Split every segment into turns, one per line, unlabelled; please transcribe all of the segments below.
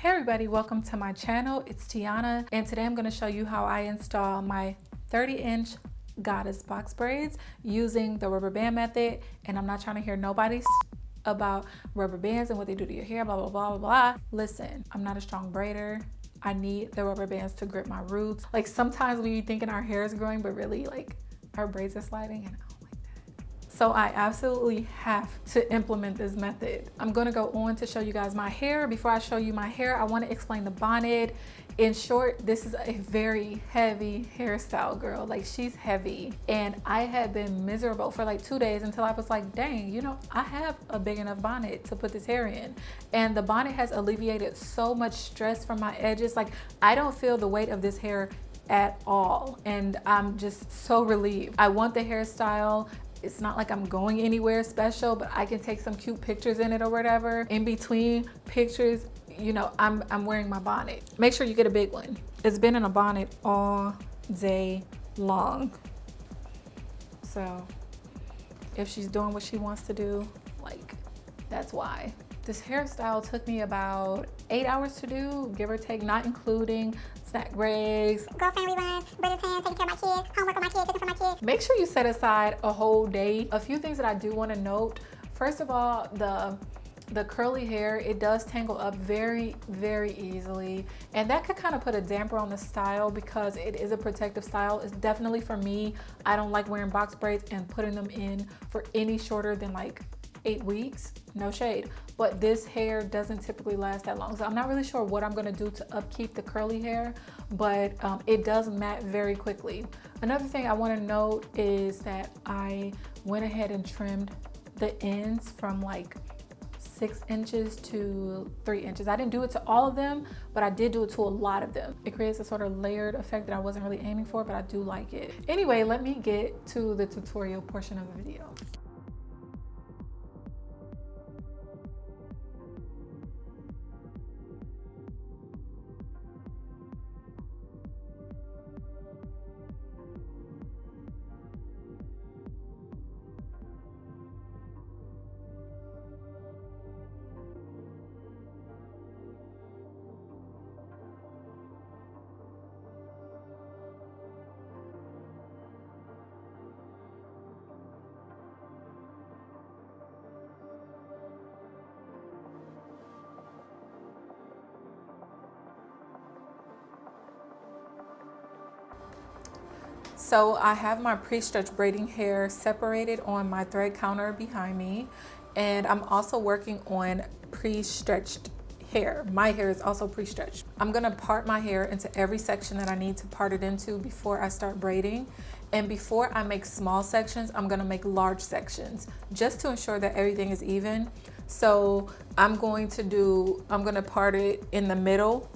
Hey everybody, welcome to my channel. It's Tiana, and today I'm going to show you how I install my 30-inch goddess box braids using the rubber band method. And I'm not trying to hear nobody about rubber bands and what they do to your hair, blah, blah, blah, blah, blah. Listen, I'm not a strong braider. I need the rubber bands to grip my roots. Like sometimes we thinking our hair is growing, but really like our braids are sliding, and so I absolutely have to implement this method. I'm gonna go on to show you guys my hair. Before I show you my hair, I wanna explain the bonnet. In short, this is a very heavy hairstyle, girl. Like, she's heavy. And I had been miserable for like 2 days until I was like, dang, you know, I have a big enough bonnet to put this hair in. And the bonnet has alleviated so much stress from my edges. Like, I don't feel the weight of this hair at all. And I'm just so relieved. I want the hairstyle. It's not like I'm going anywhere special, but I can take some cute pictures in it or whatever. In between pictures, you know, I'm wearing my bonnet. Make sure you get a big one. It's been in a bonnet all day long. So if she's doing what she wants to do, like, that's why. This hairstyle took me about 8 hours to do, give or take, not including snack breaks,
girlfriend reruns, brother's hand, taking care of my kids, homework with my kids, cooking for my kids.
Make sure you set aside a whole day. A few things that I do want to note. First of all, the curly hair, it does tangle up very, very easily. And that could kind of put a damper on the style because it is a protective style. It's definitely for me. I don't like wearing box braids and putting them in for any shorter than like 8 weeks, no shade, but this hair doesn't typically last that long. So I'm not really sure what I'm gonna do to upkeep the curly hair, but it does mat very quickly. Another thing I wanna note is that I went ahead and trimmed the ends from like 6 inches to 3 inches. I didn't do it to all of them, but I did do it to a lot of them. It creates a sort of layered effect that I wasn't really aiming for, but I do like it. Anyway, let me get to the tutorial portion of the video. So I have my pre-stretch braiding hair separated on my thread counter behind me, and I'm also working on pre-stretched hair. My hair is also pre-stretched. I'm gonna part my hair into every section that I need to part it into before I start braiding. And before I make small sections, I'm gonna make large sections just to ensure that everything is even. So I'm gonna part it in the middle,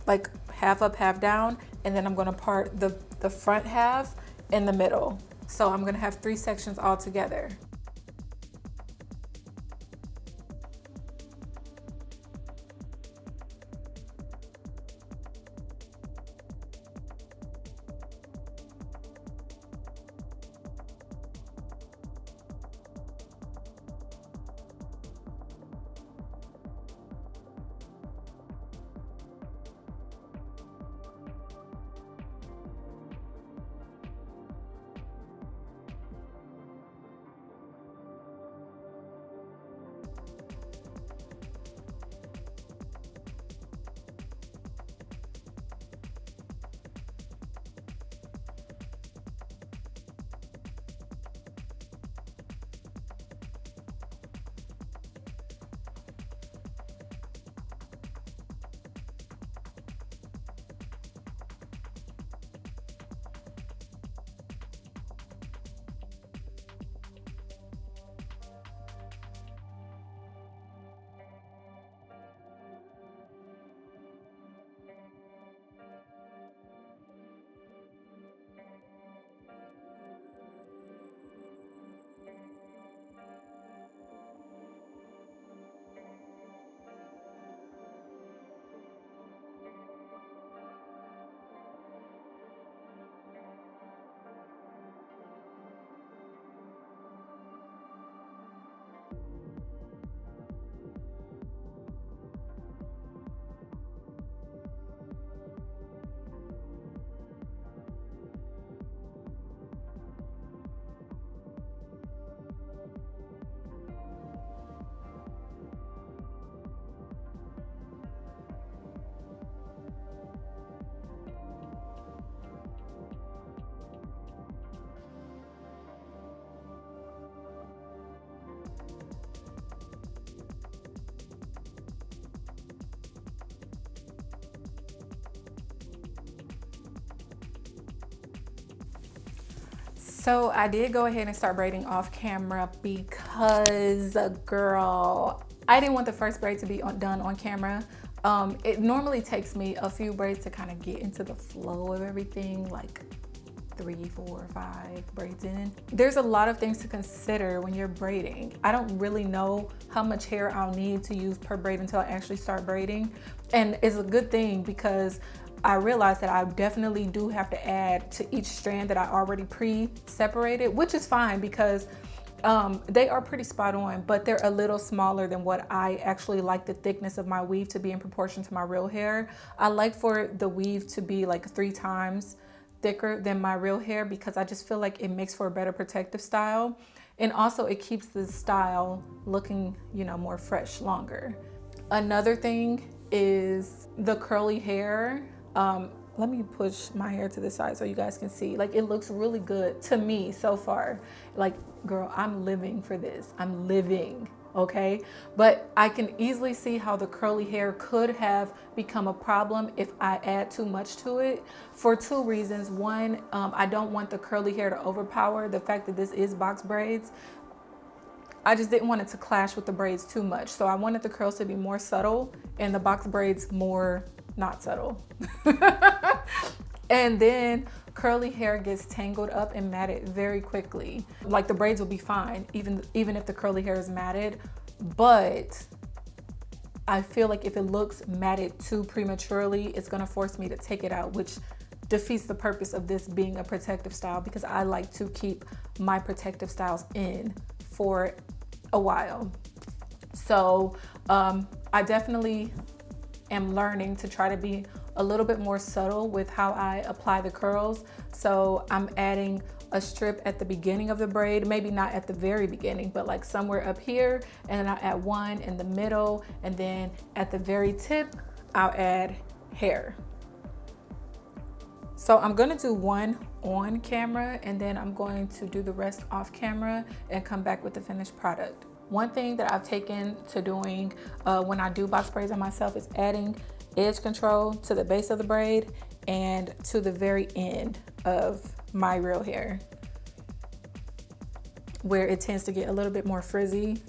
like half up, half down, and then I'm gonna part the front half in the middle. So I'm gonna have 3 sections all together. So I did go ahead and start braiding off camera because, girl, I didn't want the first braid to be done on camera. It normally takes me a few braids to kind of get into the flow of everything, like 3, 4, 5 braids in. There's a lot of things to consider when you're braiding. I don't really know how much hair I'll need to use per braid until I actually start braiding. And it's a good thing because I realized that I definitely do have to add to each strand that I already pre-separated, which is fine because they are pretty spot on, but they're a little smaller than what I actually like the thickness of my weave to be in proportion to my real hair. I like for the weave to be like 3 times thicker than my real hair because I just feel like it makes for a better protective style. And also it keeps the style looking, you know, more fresh longer. Another thing is the curly hair. Let me push my hair to the side so you guys can see. Like, it looks really good to me so far. Like, girl, I'm living for this. I'm living, okay? But I can easily see how the curly hair could have become a problem if I add too much to it for 2 reasons. One, I don't want the curly hair to overpower the fact that this is box braids. I just didn't want it to clash with the braids too much. So I wanted the curls to be more subtle and the box braids more not subtle. And then curly hair gets tangled up and matted very quickly. Like, the braids will be fine even if the curly hair is matted, but I feel like if it looks matted too prematurely, it's gonna force me to take it out, which defeats the purpose of this being a protective style because I like to keep my protective styles in for a while. So I definitely am learning to try to be a little bit more subtle with how I apply the curls. So I'm adding a strip at the beginning of the braid, maybe not at the very beginning, but like somewhere up here, and then I'll add one in the middle, and then at the very tip, I'll add hair. So I'm gonna do one on camera, and then I'm going to do the rest off camera and come back with the finished product. One thing that I've taken to doing when I do box braids on myself is adding edge control to the base of the braid and to the very end of my real hair, where it tends to get a little bit more frizzy.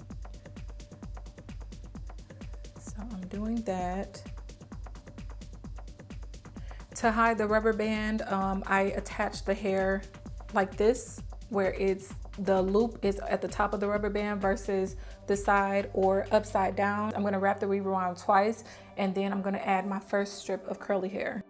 So I'm doing that. To hide the rubber band, I attach the hair like this, where the loop is at the top of the rubber band versus the side or upside down. I'm gonna wrap the weave around twice, and then I'm gonna add my first strip of curly hair.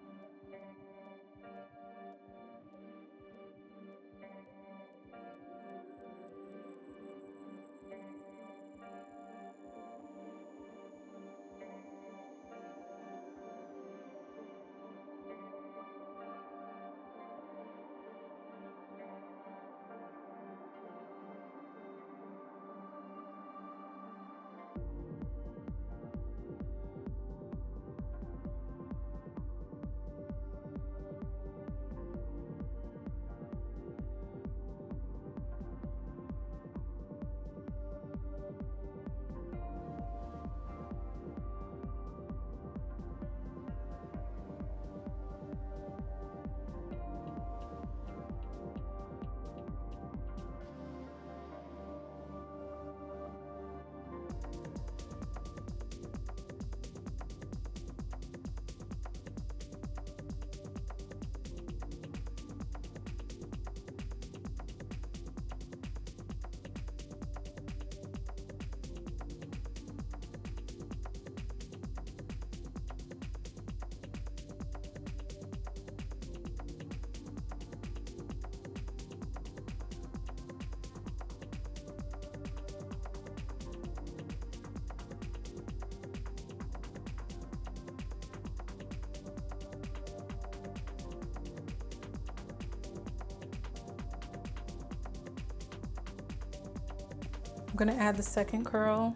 I'm gonna add the second curl.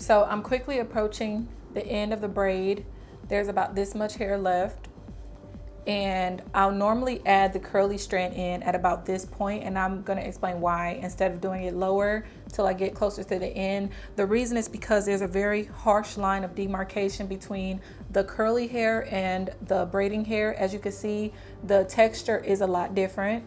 So I'm quickly approaching the end of the braid. There's about this much hair left. And I'll normally add the curly strand in at about this point, and I'm going to explain why instead of doing it lower till I get closer to the end. The reason is because there's a very harsh line of demarcation between the curly hair and the braiding hair. As you can see, the texture is a lot different.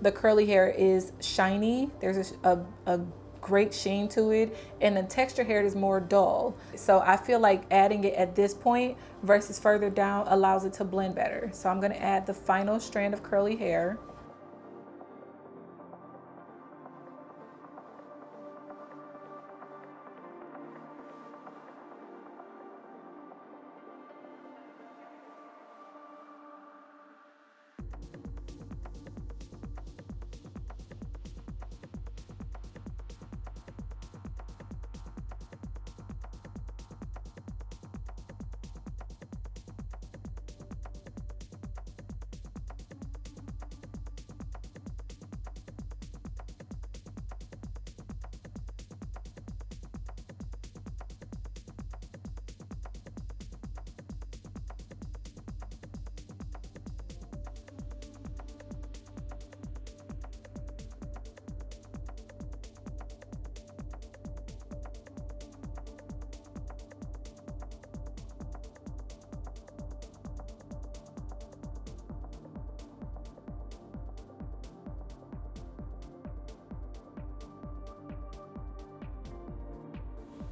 The curly hair is shiny. There's a great sheen to it, and the texture hair is more dull. So I feel like adding it at this point versus further down allows it to blend better. So I'm going to add the final strand of curly hair.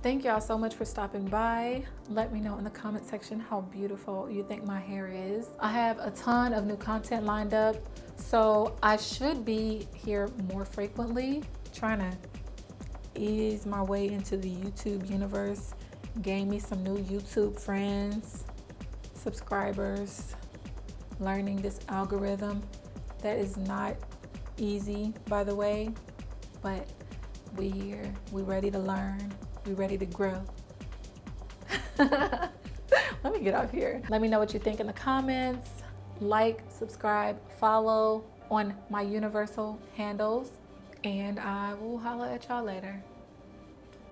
Thank y'all so much for stopping by. Let me know in the comment section how beautiful you think my hair is. I have a ton of new content lined up, so I should be here more frequently, trying to ease my way into the YouTube universe, gain me some new YouTube friends, subscribers, learning this algorithm. That is not easy, by the way, but we here, we ready to learn. We ready to grow. Let me get off here. Let me know what you think in the comments. Like, subscribe, follow on my universal handles, and I will holla at y'all later.